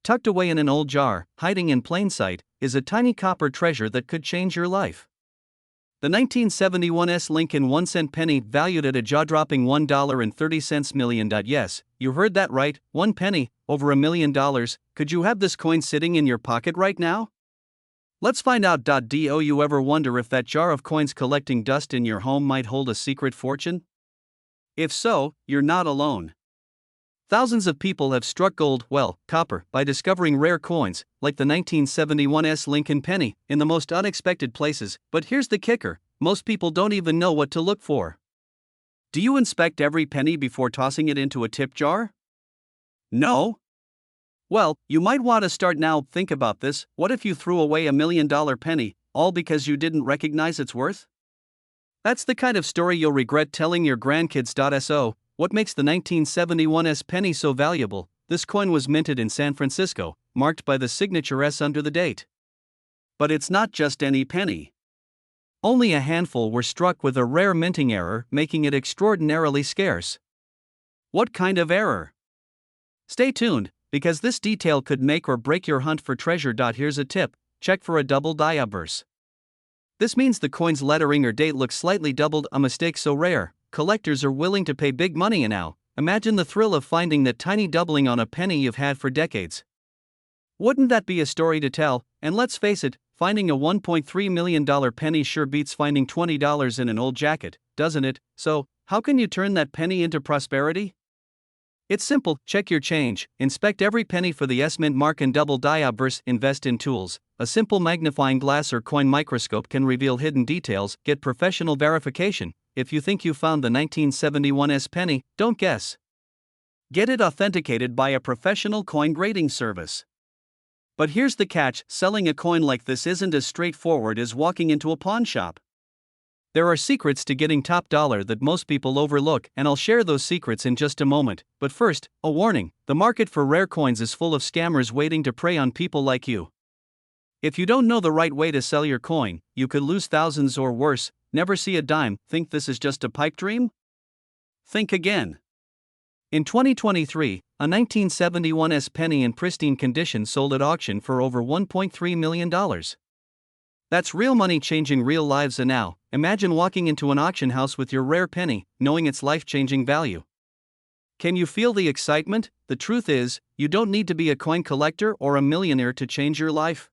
tucked away in an old jar, hiding in plain sight, is a tiny copper treasure that could change your life. The 1971 Lincoln 1-cent penny, valued at a jaw-dropping $1.30 million. Yes, you heard that right, 1 penny, over $1 million. Could you have this coin sitting in your pocket right now? Let's find out. Do you ever wonder if that jar of coins collecting dust in your home might hold a secret fortune? If so, you're not alone. Thousands of people have struck gold, well, copper, by discovering rare coins, like the 1971 Lincoln penny, in the most unexpected places. But here's the kicker: most people don't even know what to look for. Do you inspect every penny before tossing it into a tip jar? No? Well, you might want to start now. Think about this: what if you threw away $1 million penny, all because you didn't recognize its worth? That's the kind of story you'll regret telling your grandkids. So, what makes the 1971 penny so valuable? This coin was minted in San Francisco, marked by the signature S under the date. But it's not just any penny. Only a handful were struck with a rare minting error, making it extraordinarily scarce. What kind of error? Stay tuned, because this detail could make or break your hunt for treasure. Here's a tip: check for a double diaburse. This means the coin's lettering or date looks slightly doubled, a mistake so rare, collectors are willing to pay big money. Now, imagine the thrill of finding that tiny doubling on a penny you've had for decades. Wouldn't that be a story to tell? And let's face it, finding a $1.3 million penny sure beats finding $20 in an old jacket, doesn't it? So, how can you turn that penny into prosperity? It's simple: check your change, inspect every penny for the S-mint mark and double diaburse, invest in tools. A simple magnifying glass or coin microscope can reveal hidden details. Get professional verification. If you think you found the 1971 penny, don't guess. Get it authenticated by a professional coin grading service. But here's the catch: selling a coin like this isn't as straightforward as walking into a pawn shop. There are secrets to getting top dollar that most people overlook, and I'll share those secrets in just a moment. But first, a warning: the market for rare coins is full of scammers waiting to prey on people like you. If you don't know the right way to sell your coin, you could lose thousands or worse, never see a dime. Think this is just a pipe dream? Think again. In 2023, a 1971 penny in pristine condition sold at auction for over $1.3 million. That's real money changing real lives. And now, imagine walking into an auction house with your rare penny, knowing its life-changing value. Can you feel the excitement? The truth is, you don't need to be a coin collector or a millionaire to change your life.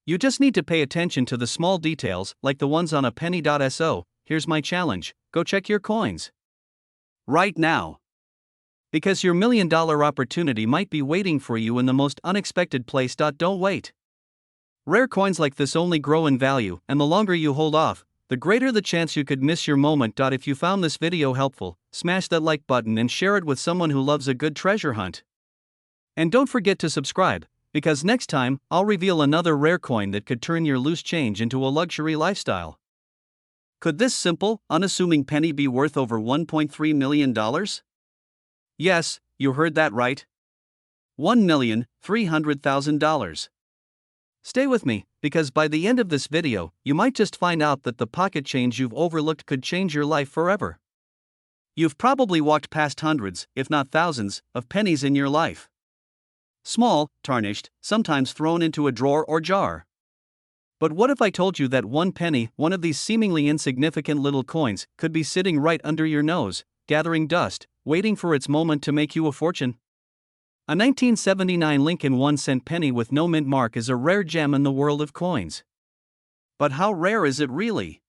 You just need to pay attention to the small details, like the ones on a penny. So, here's my challenge: go check your coins right now. Because your $1 million opportunity might be waiting for you in the most unexpected place. Don't wait. Rare coins like this only grow in value, and the longer you hold off, the greater the chance you could miss your moment. If you found this video helpful, smash that like button and share it with someone who loves a good treasure hunt. And don't forget to subscribe, because next time, I'll reveal another rare coin that could turn your loose change into a luxury lifestyle. Could this simple, unassuming penny be worth over $1.3 million? Yes, you heard that right. $1,300,000. Stay with me, because by the end of this video, you might just find out that the pocket change you've overlooked could change your life forever. You've probably walked past hundreds, if not thousands, of pennies in your life. Small, tarnished, sometimes thrown into a drawer or jar. But what if I told you that 1 penny, one of these seemingly insignificant little coins, could be sitting right under your nose, gathering dust, waiting for its moment to make you a fortune? A 1979 Lincoln 1-cent penny with no mint mark is a rare gem in the world of coins. But how rare is it really?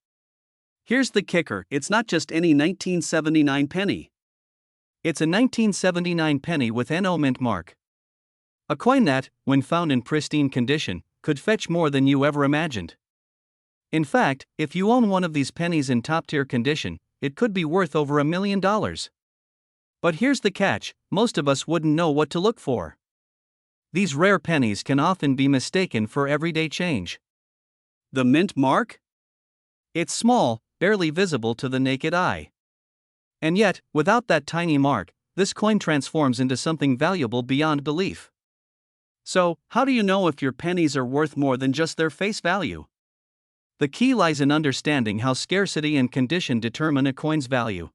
Here's the kicker: it's not just any 1979 penny. It's a 1979 penny with no mint mark. A coin that, when found in pristine condition, could fetch more than you ever imagined. In fact, if you own one of these pennies in top-tier condition, it could be worth over $1 million. But here's the catch: most of us wouldn't know what to look for. These rare pennies can often be mistaken for everyday change. The mint mark? It's small, barely visible to the naked eye. And yet, without that tiny mark, this coin transforms into something valuable beyond belief. So, how do you know if your pennies are worth more than just their face value? The key lies in understanding how scarcity and condition determine a coin's value.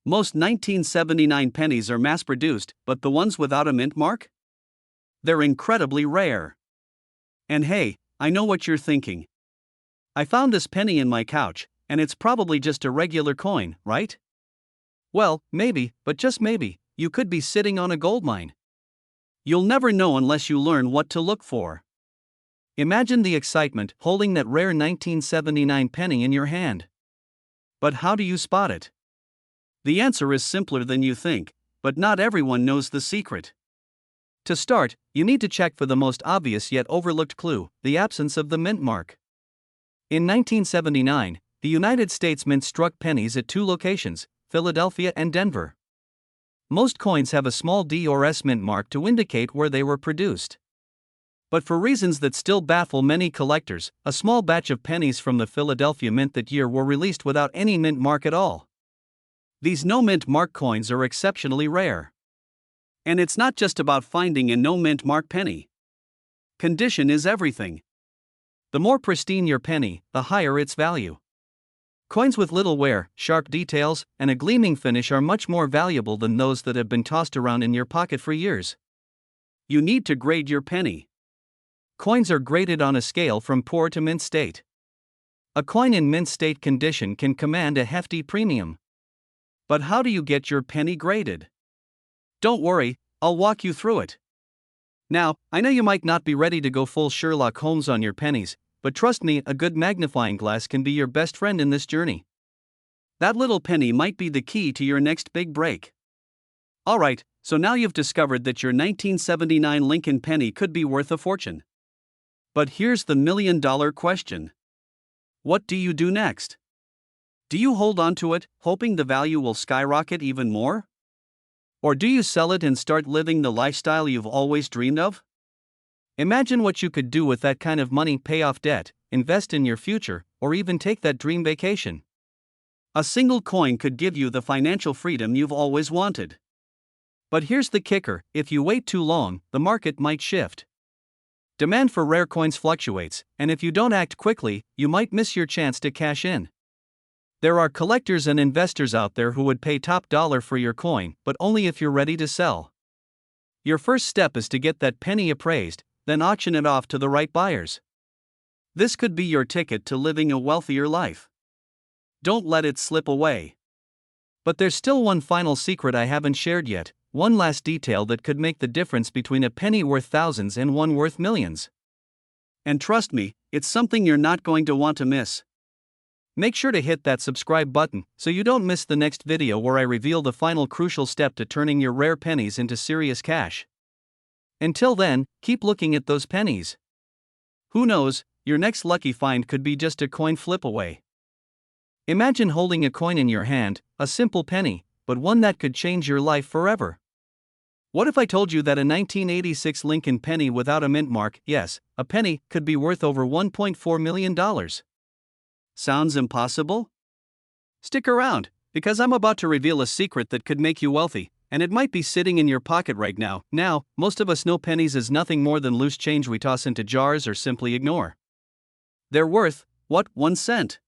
Most 1979 pennies are mass-produced, but the ones without a mint mark? They're incredibly rare. And hey, I know what you're thinking. I found this penny in my couch, and it's probably just a regular coin, right? Well, maybe, but just maybe, you could be sitting on a gold mine. You'll never know unless you learn what to look for. Imagine the excitement holding that rare 1979 penny in your hand. But how do you spot it? The answer is simpler than you think, but not everyone knows the secret. To start, you need to check for the most obvious yet overlooked clue: the absence of the mint mark. In 1979, the United States Mint struck pennies at two locations, Philadelphia and Denver. Most coins have a small D or S mint mark to indicate where they were produced. But for reasons that still baffle many collectors, a small batch of pennies from the Philadelphia Mint that year were released without any mint mark at all. These no mint mark coins are exceptionally rare. And it's not just about finding a no mint mark penny. Condition is everything. The more pristine your penny, the higher its value. Coins with little wear, sharp details, and a gleaming finish are much more valuable than those that have been tossed around in your pocket for years. You need to grade your penny. Coins are graded on a scale from poor to mint state. A coin in mint state condition can command a hefty premium. But how do you get your penny graded? Don't worry, I'll walk you through it. Now, I know you might not be ready to go full Sherlock Holmes on your pennies, but trust me, a good magnifying glass can be your best friend in this journey. That little penny might be the key to your next big break. Alright, so now you've discovered that your 1979 Lincoln penny could be worth a fortune. But here's the million-dollar question. What do you do next? Do you hold on to it, hoping the value will skyrocket even more? Or do you sell it and start living the lifestyle you've always dreamed of? Imagine what you could do with that kind of money: pay off debt, invest in your future, or even take that dream vacation. A single coin could give you the financial freedom you've always wanted. But here's the kicker: if you wait too long, the market might shift. Demand for rare coins fluctuates, and if you don't act quickly, you might miss your chance to cash in. There are collectors and investors out there who would pay top dollar for your coin, but only if you're ready to sell. Your first step is to get that penny appraised, then auction it off to the right buyers. This could be your ticket to living a wealthier life. Don't let it slip away. But there's still one final secret I haven't shared yet, one last detail that could make the difference between a penny worth thousands and one worth millions. And trust me, it's something you're not going to want to miss. Make sure to hit that subscribe button so you don't miss the next video where I reveal the final crucial step to turning your rare pennies into serious cash. Until then, keep looking at those pennies. Who knows, your next lucky find could be just a coin flip away. Imagine holding a coin in your hand, a simple penny, but one that could change your life forever. What if I told you that a 1986 Lincoln penny without a mint mark, yes, a penny, could be worth over $1.4 million? Sounds impossible? Stick around, because I'm about to reveal a secret that could make you wealthy, and it might be sitting in your pocket right now. Now, most of us know pennies as nothing more than loose change we toss into jars or simply ignore. They're worth, what, 1 cent?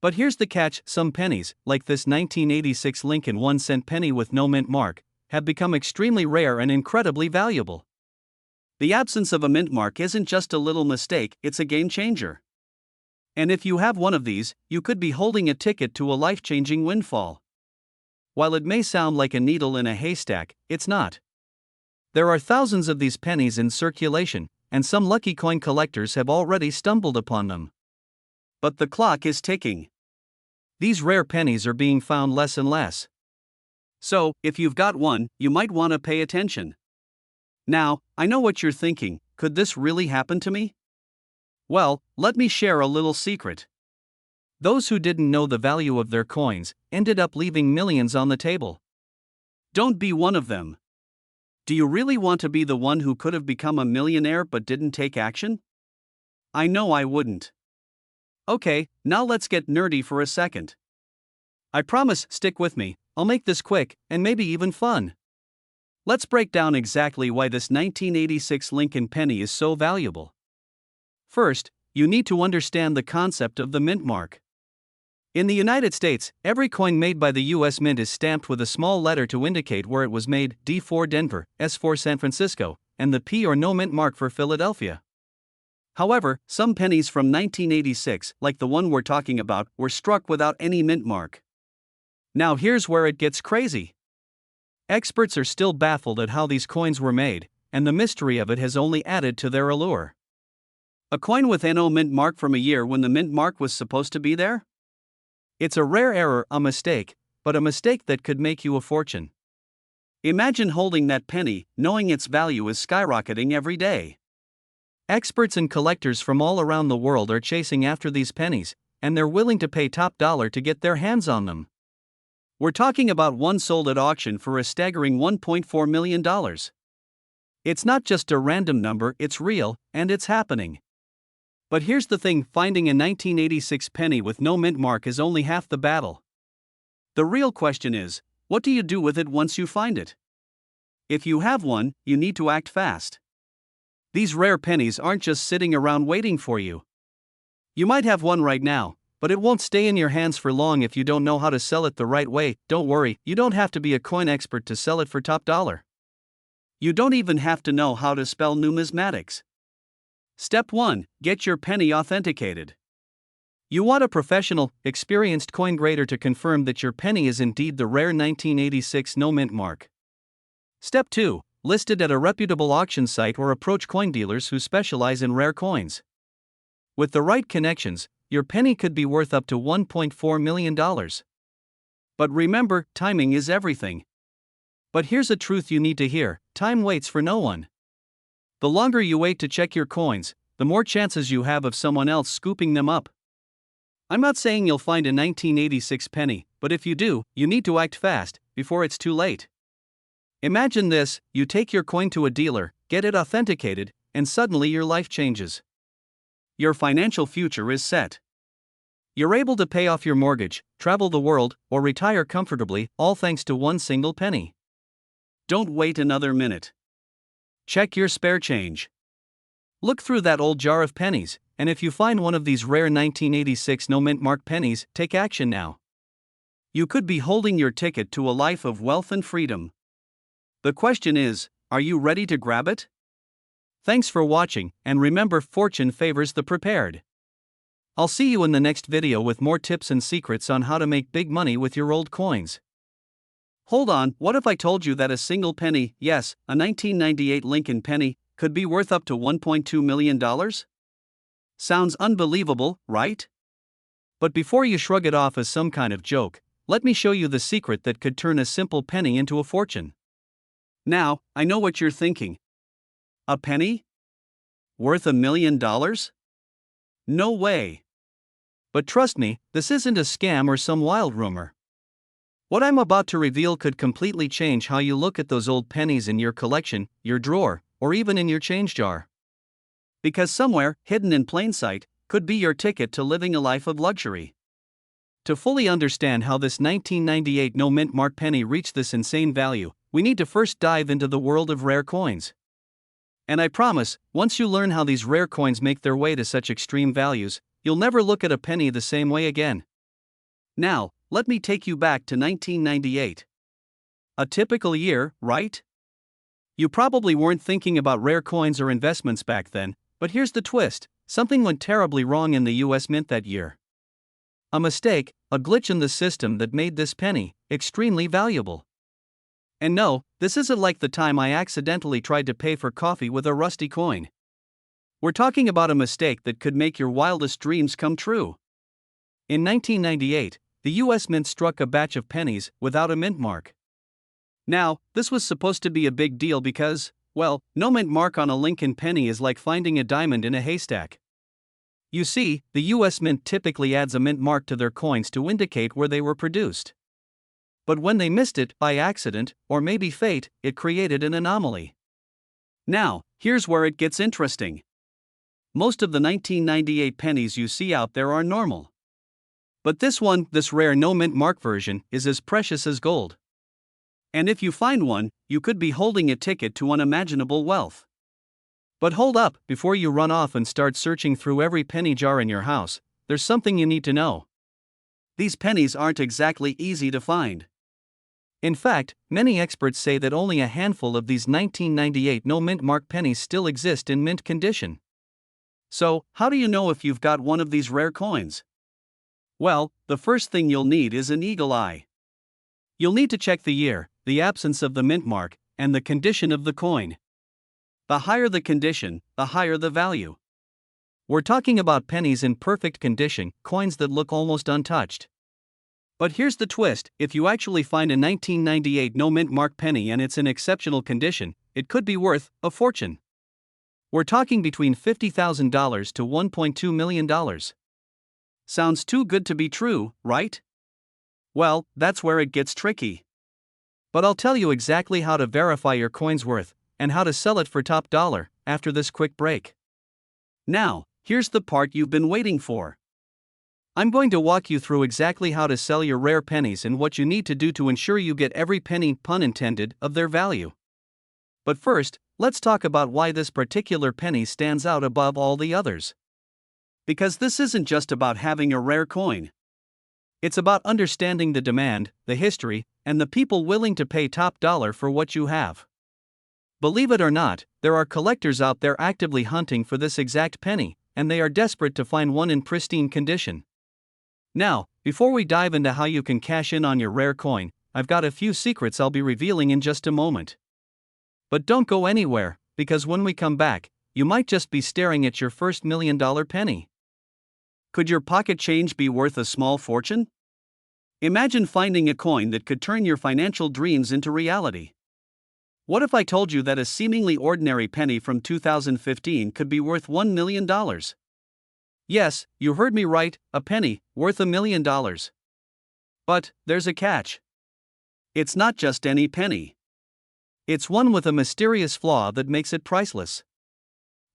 But here's the catch: some pennies, like this 1986 Lincoln 1-cent penny with no mint mark, have become extremely rare and incredibly valuable. The absence of a mint mark isn't just a little mistake, it's a game changer. And if you have one of these, you could be holding a ticket to a life-changing windfall. While it may sound like a needle in a haystack, it's not. There are thousands of these pennies in circulation, and some lucky coin collectors have already stumbled upon them. But the clock is ticking. These rare pennies are being found less and less. So, if you've got one, you might want to pay attention. Now, I know what you're thinking: could this really happen to me? Well, let me share a little secret. Those who didn't know the value of their coins ended up leaving millions on the table. Don't be one of them. Do you really want to be the one who could have become a millionaire but didn't take action? I know I wouldn't. Okay, now let's get nerdy for a second. I promise, stick with me, I'll make this quick, and maybe even fun. Let's break down exactly why this 1986 Lincoln penny is so valuable. First, you need to understand the concept of the mint mark. In the United States, every coin made by the U.S. Mint is stamped with a small letter to indicate where it was made: D for Denver, S for San Francisco, and the P or no mint mark for Philadelphia. However, some pennies from 1986, like the one we're talking about, were struck without any mint mark. Now here's where it gets crazy. Experts are still baffled at how these coins were made, and the mystery of it has only added to their allure. A coin with no mint mark from a year when the mint mark was supposed to be there? It's a rare error, a mistake, but a mistake that could make you a fortune. Imagine holding that penny, knowing its value is skyrocketing every day. Experts and collectors from all around the world are chasing after these pennies, and they're willing to pay top dollar to get their hands on them. We're talking about one sold at auction for a staggering $1.4 million. It's not just a random number, it's real, and it's happening. But here's the thing, finding a 1986 penny with no mint mark is only half the battle. The real question is, what do you do with it once you find it? If you have one, you need to act fast. These rare pennies aren't just sitting around waiting for you. You might have one right now, but it won't stay in your hands for long if you don't know how to sell it the right way. Don't worry, you don't have to be a coin expert to sell it for top dollar. You don't even have to know how to spell numismatics. Step 1. Get your penny authenticated. You want a professional, experienced coin grader to confirm that your penny is indeed the rare 1986 no mint mark. Step 2. List it at a reputable auction site or approach coin dealers who specialize in rare coins. With the right connections, your penny could be worth up to $1.4 million. But remember, timing is everything. But here's a truth you need to hear: time waits for no one. The longer you wait to check your coins, the more chances you have of someone else scooping them up. I'm not saying you'll find a 1986 penny, but if you do, you need to act fast, before it's too late. Imagine this: you take your coin to a dealer, get it authenticated, and suddenly your life changes. Your financial future is set. You're able to pay off your mortgage, travel the world, or retire comfortably, all thanks to one single penny. Don't wait another minute. Check your spare change. Look through that old jar of pennies, and if you find one of these rare 1986 no mint mark pennies, take action now. You could be holding your ticket to a life of wealth and freedom. The question is, are you ready to grab it? Thanks for watching, and remember, fortune favors the prepared. I'll see you in the next video with more tips and secrets on how to make big money with your old coins. Hold on, what if I told you that a single penny, yes, a 1998 Lincoln penny, could be worth up to $1.2 million? Sounds unbelievable, right? But before you shrug it off as some kind of joke, let me show you the secret that could turn a simple penny into a fortune. Now, I know what you're thinking. A penny? Worth $1 million? No way. But trust me, this isn't a scam or some wild rumor. What I'm about to reveal could completely change how you look at those old pennies in your collection, your drawer, or even in your change jar. Because somewhere, hidden in plain sight, could be your ticket to living a life of luxury. To fully understand how this 1998 no mint mark penny reached this insane value, we need to first dive into the world of rare coins. And I promise, once you learn how these rare coins make their way to such extreme values, you'll never look at a penny the same way again. Now, let me take you back to 1998. A typical year, right? You probably weren't thinking about rare coins or investments back then, but here's the twist: something went terribly wrong in the US Mint that year. A mistake, a glitch in the system that made this penny extremely valuable. And no, this isn't like the time I accidentally tried to pay for coffee with a rusty coin. We're talking about a mistake that could make your wildest dreams come true. In 1998, the US Mint struck a batch of pennies without a mint mark. Now, this was supposed to be a big deal because, well, no mint mark on a Lincoln penny is like finding a diamond in a haystack. You see, the US Mint typically adds a mint mark to their coins to indicate where they were produced. But when they missed it, by accident, or maybe fate, it created an anomaly. Now, here's where it gets interesting. Most of the 1998 pennies you see out there are normal. But this one, this rare no mint mark version, is as precious as gold. And if you find one, you could be holding a ticket to unimaginable wealth. But hold up, before you run off and start searching through every penny jar in your house, there's something you need to know. These pennies aren't exactly easy to find. In fact, many experts say that only a handful of these 1998 no mint mark pennies still exist in mint condition. So, how do you know if you've got one of these rare coins? Well, the first thing you'll need is an eagle eye. You'll need to check the year, the absence of the mint mark, and the condition of the coin. The higher the condition, the higher the value. We're talking about pennies in perfect condition, coins that look almost untouched. But here's the twist: if you actually find a 1998 no mint mark penny and it's in exceptional condition, it could be worth a fortune. We're talking between $50,000 to $1.2 million. Sounds too good to be true, right? Well, that's where it gets tricky. But I'll tell you exactly how to verify your coin's worth, and how to sell it for top dollar, after this quick break. Now, here's the part you've been waiting for. I'm going to walk you through exactly how to sell your rare pennies and what you need to do to ensure you get every penny, pun intended, of their value. But first, let's talk about why this particular penny stands out above all the others. Because this isn't just about having a rare coin. It's about understanding the demand, the history, and the people willing to pay top dollar for what you have. Believe it or not, there are collectors out there actively hunting for this exact penny, and they are desperate to find one in pristine condition. Now, before we dive into how you can cash in on your rare coin, I've got a few secrets I'll be revealing in just a moment. But don't go anywhere, because when we come back, you might just be staring at your first $1 million penny. Could your pocket change be worth a small fortune? Imagine finding a coin that could turn your financial dreams into reality. What if I told you that a seemingly ordinary penny from 2015 could be worth $1 million? Yes, you heard me right, a penny, worth $1 million. But, there's a catch. It's not just any penny. It's one with a mysterious flaw that makes it priceless.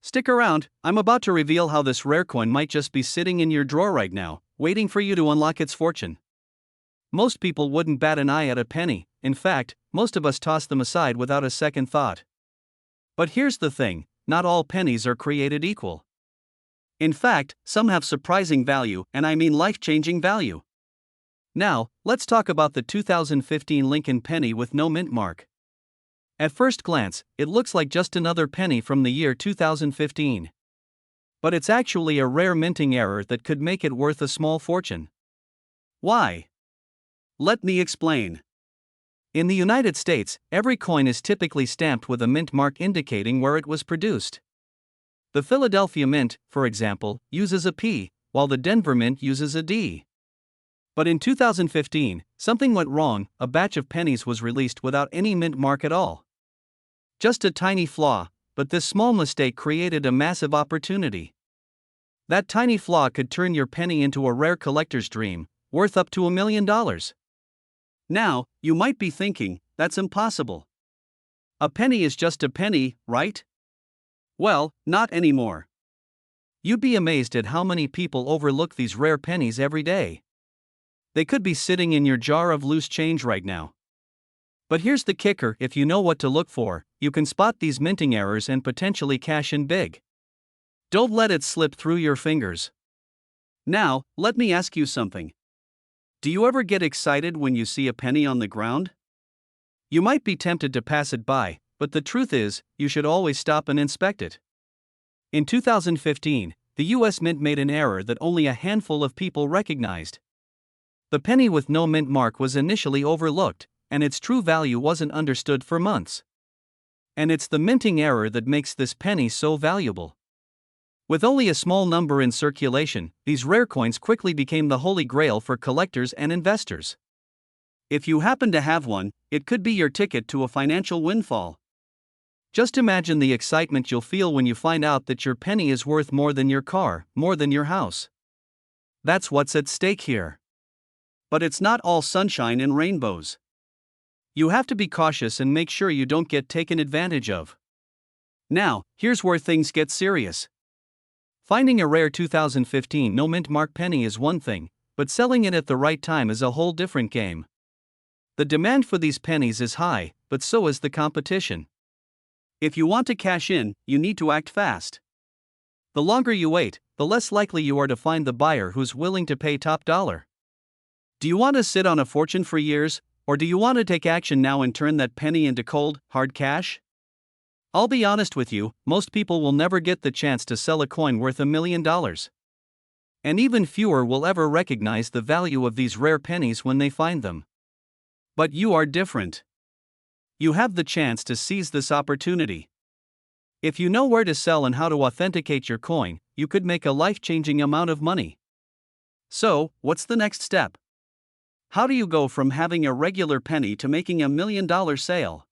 Stick around, I'm about to reveal how this rare coin might just be sitting in your drawer right now, waiting for you to unlock its fortune. Most people wouldn't bat an eye at a penny. In fact, most of us toss them aside without a second thought. But here's the thing: not all pennies are created equal. In fact, some have surprising value, and I mean life-changing value. Now, let's talk about the 2015 Lincoln penny with no mint mark. At first glance, it looks like just another penny from the year 2015. But it's actually a rare minting error that could make it worth a small fortune. Why? Let me explain. In the United States, every coin is typically stamped with a mint mark indicating where it was produced. The Philadelphia Mint, for example, uses a P, while the Denver Mint uses a D. But in 2015, something went wrong: a batch of pennies was released without any mint mark at all. Just a tiny flaw, but this small mistake created a massive opportunity. That tiny flaw could turn your penny into a rare collector's dream, worth up to $1 million. Now, you might be thinking, that's impossible. A penny is just a penny, right? Well, not anymore. You'd be amazed at how many people overlook these rare pennies every day. They could be sitting in your jar of loose change right now. But here's the kicker: if you know what to look for, you can spot these minting errors and potentially cash in big. Don't let it slip through your fingers. Now, let me ask you something. Do you ever get excited when you see a penny on the ground? You might be tempted to pass it by, but the truth is, you should always stop and inspect it. In 2015, the US Mint made an error that only a handful of people recognized. The penny with no mint mark was initially overlooked, and its true value wasn't understood for months. And it's the minting error that makes this penny so valuable. With only a small number in circulation, these rare coins quickly became the holy grail for collectors and investors. If you happen to have one, it could be your ticket to a financial windfall. Just imagine the excitement you'll feel when you find out that your penny is worth more than your car, more than your house. That's what's at stake here. But it's not all sunshine and rainbows. You have to be cautious and make sure you don't get taken advantage of. Now, here's where things get serious. Finding a rare 2015 no mint mark penny is one thing, but selling it at the right time is a whole different game. The demand for these pennies is high, but so is the competition. If you want to cash in, you need to act fast. The longer you wait, the less likely you are to find the buyer who's willing to pay top dollar. Do you want to sit on a fortune for years, Or do you want to take action now and turn that penny into cold, hard cash? I'll be honest with you, most people will never get the chance to sell a coin worth $1 million. And even fewer will ever recognize the value of these rare pennies when they find them. But you are different. You have the chance to seize this opportunity. If you know where to sell and how to authenticate your coin, you could make a life-changing amount of money. So, what's the next step? How do you go from having a regular penny to making $1 million sale?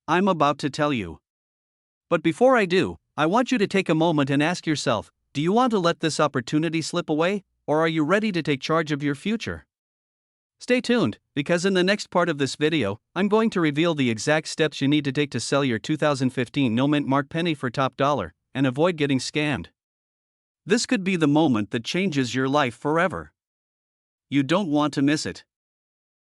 I'm about to tell you. But before I do, I want you to take a moment and ask yourself, do you want to let this opportunity slip away, or are you ready to take charge of your future? Stay tuned, because in the next part of this video, I'm going to reveal the exact steps you need to take to sell your 2015 no-mint mark penny for top dollar, and avoid getting scammed. This could be the moment that changes your life forever. You don't want to miss it.